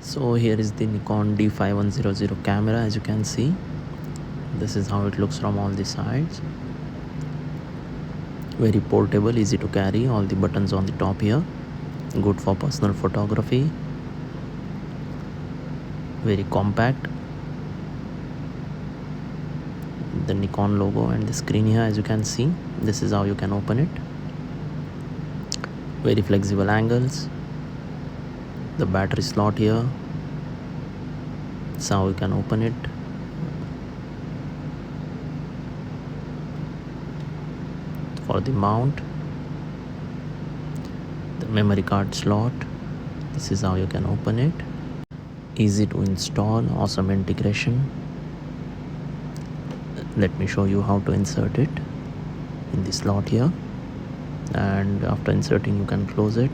So here is the Nikon D5100 camera. As you can see, this is how it looks from all the sides. Very portable, easy to carry, all the buttons on the top here, good for personal photography, very compact. The Nikon logo and the screen here, as you can see, this is how you can open it. Very flexible angles, the battery slot here, that's how you can open it. For the mount, the memory card slot, this is how you can open it. Easy to install, awesome integration. Let me show you how to insert it in the slot here, and after inserting you can close it.